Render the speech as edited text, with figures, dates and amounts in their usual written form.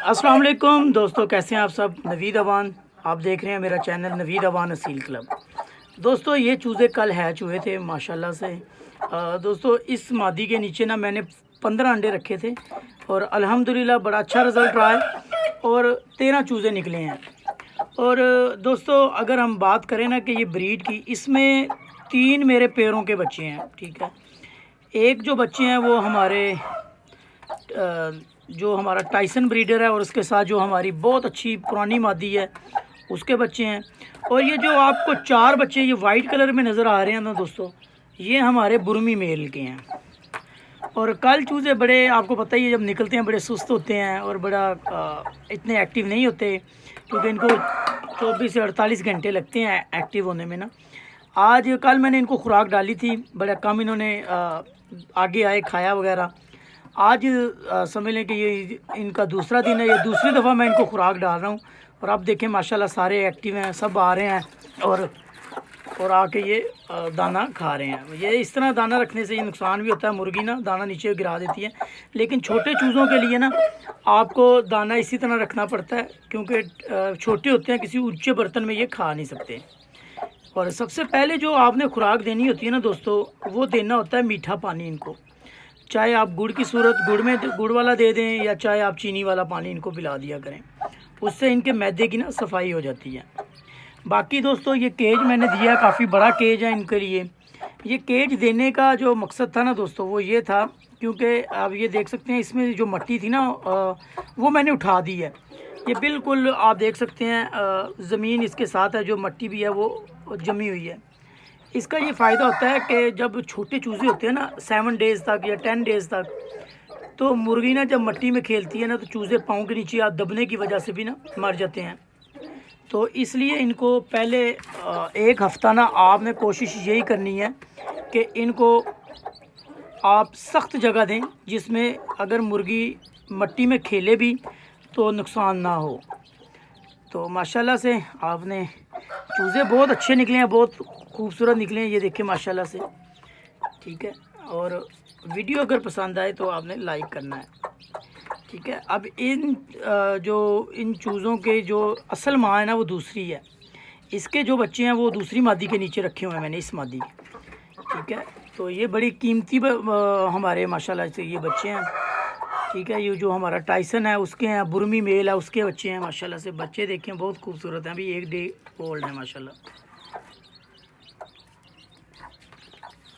अस्सलाम वालेकुम दोस्तों, कैसे हैं आप सब। नवीद अवान, आप देख रहे हैं मेरा चैनल नवीद अवान असील क्लब। दोस्तों ये चूज़े कल हैच हुए थे माशाल्लाह से। दोस्तों इस मादी के नीचे ना मैंने 15 अंडे रखे थे और अल्हम्दुलिल्लाह बड़ा अच्छा रिज़ल्ट रहा है और 13 चूज़े निकले हैं। और दोस्तों अगर हम बात करें ना कि ये ब्रीड की, इसमें 3 मेरे पैरों के बच्चे हैं, ठीक है। एक जो बच्चे हैं वो हमारे जो हमारा टाइसन ब्रीडर है और उसके साथ जो हमारी बहुत अच्छी पुरानी मादी है उसके बच्चे हैं। और ये जो आपको 4 बच्चे ये वाइट कलर में नज़र आ रहे हैं ना दोस्तों, ये हमारे बुरमी मेल के हैं। और कल चूज़े बड़े, आपको पता ही है, जब निकलते हैं बड़े सुस्त होते हैं और बड़ा इतने एक्टिव नहीं होते, क्योंकि इनको 24 से 48 घंटे लगते हैं एक्टिव होने में ना। कल मैंने इनको खुराक डाली थी, बड़ा कम इन्होंने आगे आए खाया वगैरह। आज समझ लें कि ये इनका दूसरा दिन है, ये दूसरी दफ़ा मैं इनको खुराक डाल रहा हूँ। और आप देखें माशाल्लाह सारे एक्टिव हैं, सब आ रहे हैं और आके ये दाना खा रहे हैं। ये इस तरह दाना रखने से ये नुकसान भी होता है, मुर्गी ना दाना नीचे गिरा देती है। लेकिन छोटे चूज़ों के लिए ना आपको दाना इसी तरह रखना पड़ता है, क्योंकि छोटे होते हैं, किसी ऊंचे बर्तन में ये खा नहीं सकते। और सबसे पहले जो आपने खुराक देनी होती है ना दोस्तों, वो देना होता है मीठा पानी इनको। चाहे आप गुड़ की सूरत गुड़ वाला दे दें, या चाहे आप चीनी वाला पानी इनको पिला दिया करें, उससे इनके मैदे की ना सफाई हो जाती है। बाकी दोस्तों ये केज मैंने दिया, काफ़ी बड़ा केज है इनके लिए। ये केज देने का जो मकसद था ना दोस्तों, वो ये था, क्योंकि आप ये देख सकते हैं इसमें जो मट्टी थी ना वो मैंने उठा दी है। ये बिल्कुल आप देख सकते हैं ज़मीन इसके साथ है, जो मट्टी भी है वो जमी हुई है। इसका ये फ़ायदा होता है कि जब छोटे चूज़े होते हैं ना 7 डेज़ तक या 10 डेज़ तक, तो मुर्गी ना जब मट्टी में खेलती है ना, तो चूज़े पाँव के नीचे या दबने की वजह से भी ना मर जाते हैं। तो इसलिए इनको पहले 1 हफ़्ता ना आपने कोशिश यही करनी है कि इनको आप सख्त जगह दें, जिसमें अगर मुर्गी मट्टी में खेले भी तो नुकसान ना हो। तो माशाल्लाह से आपने चूज़े बहुत अच्छे निकले हैं, बहुत खूबसूरत निकले हैं, ये देखें माशाल्लाह से, ठीक है। और वीडियो अगर पसंद आए तो आपने लाइक करना है, ठीक है। अब इन चूज़ों के जो असल माँ है ना वो दूसरी है, इसके जो बच्चे हैं वो दूसरी मादी के नीचे रखे हुए हैं मैंने, इस मादी, ठीक है। तो ये बड़ी कीमती हमारे माशाल्लाह से ये बच्चे हैं, ठीक है। ये जो हमारा टाइसन है उसके हैं, बुरमी मेल है उसके बच्चे हैं माशाल्लाह से। बच्चे देखें बहुत खूबसूरत हैं, अभी 1 डे ओल्ड है माशाल्लाह।